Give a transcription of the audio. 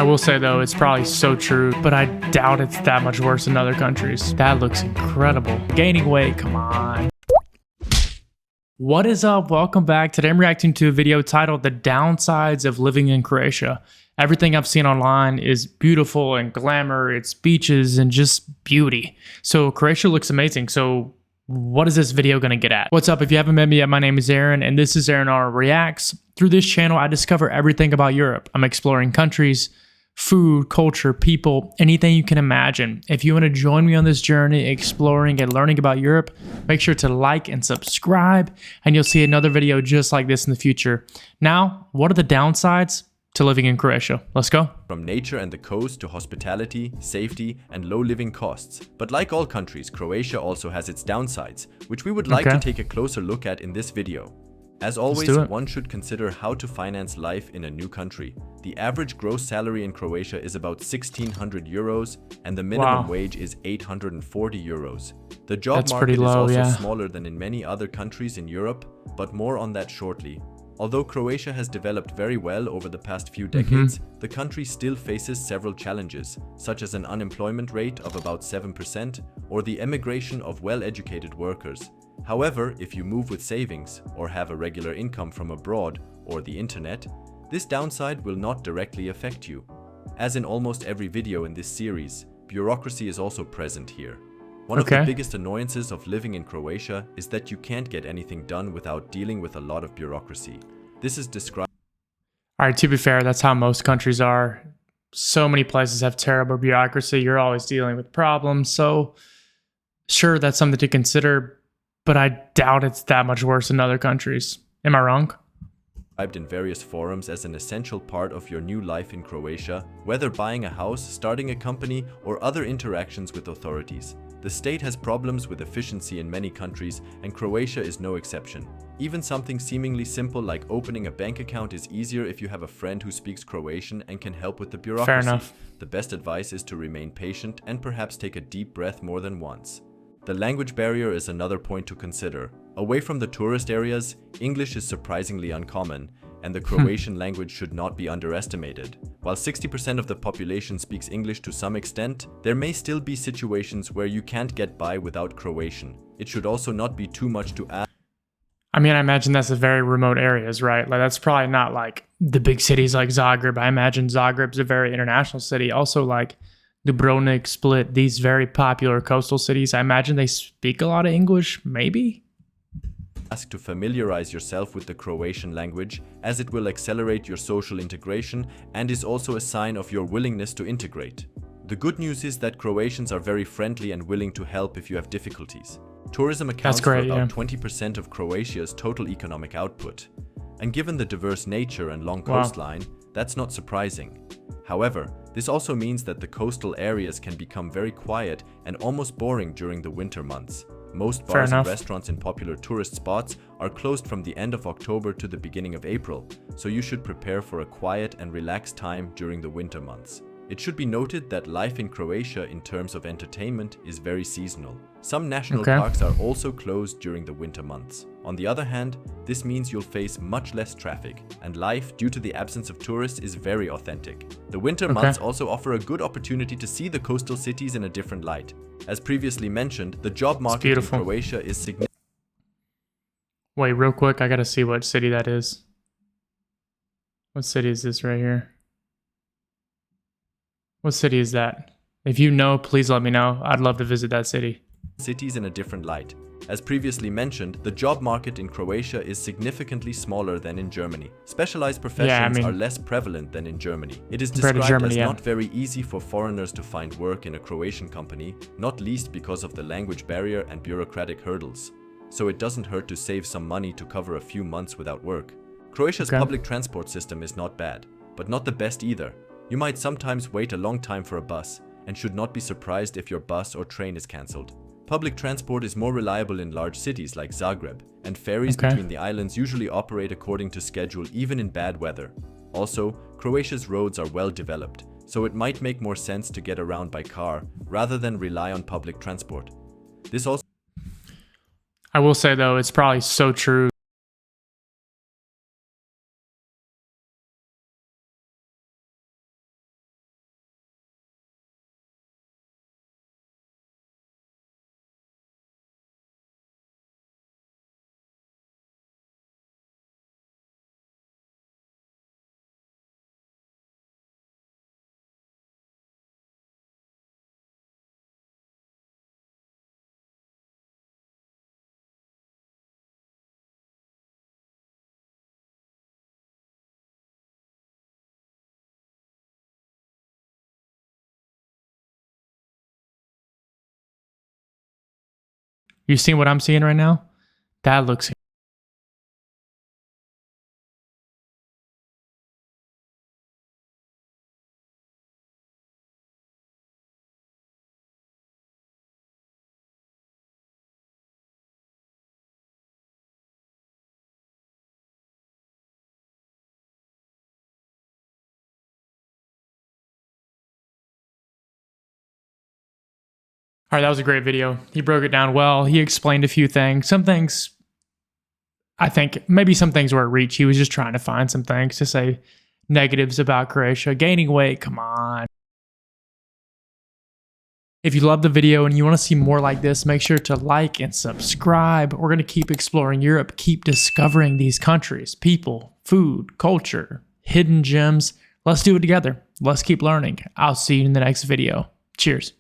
will say though, it's probably so true, but I doubt it's that much worse in other countries. That looks incredible. Gaining weight, come on. What is up? Welcome back. Today I'm reacting to a video titled The Downsides of Living in Croatia. Everything I've seen online is beautiful and glamour, it's beaches and just beauty. So Croatia looks amazing. So what is this video gonna get at? What's up? If you haven't met me yet, my name is Aaron and this is Aaron R Reacts. Through this channel, I discover everything about Europe. I'm exploring countries, food, culture, people, anything you can imagine. If you want to join me on this journey, exploring and learning about Europe, make sure to like and subscribe, and you'll see another video just like this in the future. Now, what are the downsides to living in Croatia? Let's go. From nature and the coast to hospitality, safety, and low living costs. But like all countries, Croatia also has its downsides, which we would like to take a closer look at in this video. As always, one should consider how to finance life in a new country. The average gross salary in Croatia is about 1,600 euros and the minimum wage is 840 euros. The job market is also smaller than in many other countries in Europe, but more on that shortly. Although Croatia has developed very well over the past few decades, the country still faces several challenges, such as an unemployment rate of about 7% or the emigration of well-educated workers. However, if you move with savings or have a regular income from abroad or the internet, this downside will not directly affect you. As in almost every video in this series, bureaucracy is also present here. One of the biggest annoyances of living in Croatia is that you can't get anything done without dealing with a lot of bureaucracy. This is described. All right, to be fair, that's how most countries are. So many places have terrible bureaucracy. You're always dealing with problems. So sure, that's something to consider, but I doubt it's that much worse in other countries. Am I wrong? In various forums as an essential part of your new life in Croatia, whether buying a house, starting a company, or other interactions with authorities. The state has problems with efficiency in many countries, and Croatia is no exception. Even something seemingly simple like opening a bank account is easier if you have a friend who speaks Croatian and can help with the bureaucracy. Fair enough. The best advice is to remain patient and perhaps take a deep breath more than once. The language barrier is another point to consider. Away from the tourist areas, English is surprisingly uncommon, and the Croatian language should not be underestimated. While 60% of the population speaks English to some extent, there may still be situations where you can't get by without Croatian. It should also not be too much to ask. I mean, I imagine that's the very remote areas, right? Like that's probably not like the big cities like Zagreb. I imagine Zagreb's a very international city. Also like Dubrovnik, Split, these very popular coastal cities. I imagine they speak a lot of English, maybe? Ask to familiarize yourself with the Croatian language, as it will accelerate your social integration and is also a sign of your willingness to integrate. The good news is that Croatians are very friendly and willing to help if you have difficulties. Tourism accounts for about 20% of Croatia's total economic output. And given the diverse nature and long coastline, that's not surprising. However, this also means that the coastal areas can become very quiet and almost boring during the winter months. Most bars and restaurants in popular tourist spots are closed from the end of October to the beginning of April, so you should prepare for a quiet and relaxed time during the winter months. It should be noted that life in Croatia in terms of entertainment is very seasonal. Some national parks are also closed during the winter months. On the other hand, this means you'll face much less traffic, and life, due to the absence of tourists, is very authentic. The winter months also offer a good opportunity to see the coastal cities in a different light. As previously mentioned, the job market in Croatia is significant. Wait, real quick, I gotta see what city that is. What city is this right here? What city is that? If you know, please let me know. I'd love to visit that city. Cities in a different light. As previously mentioned, the job market in Croatia is significantly smaller than in Germany. Specialized professions are less prevalent than in Germany. It is described as not very easy for foreigners to find work in a Croatian company, not least because of the language barrier and bureaucratic hurdles. So it doesn't hurt to save some money to cover a few months without work. Croatia's public transport system is not bad, but not the best either. You might sometimes wait a long time for a bus, and should not be surprised if your bus or train is cancelled. Public transport is more reliable in large cities like Zagreb, and ferries between the islands usually operate according to schedule even in bad weather. Also, Croatia's roads are well developed, so it might make more sense to get around by car rather than rely on public transport. This also I will say though, it's probably so true. You seeing what I'm seeing right now? That looks all right, that was a great video. He broke it down well. He explained a few things. Some things, I think, maybe some things were a reach. He was just trying to find some things to say negatives about Croatia. Gaining weight, come on. If you love the video and you want to see more like this, make sure to like and subscribe. We're going to keep exploring Europe, keep discovering these countries, people, food, culture, hidden gems. Let's do it together. Let's keep learning. I'll see you in the next video. Cheers.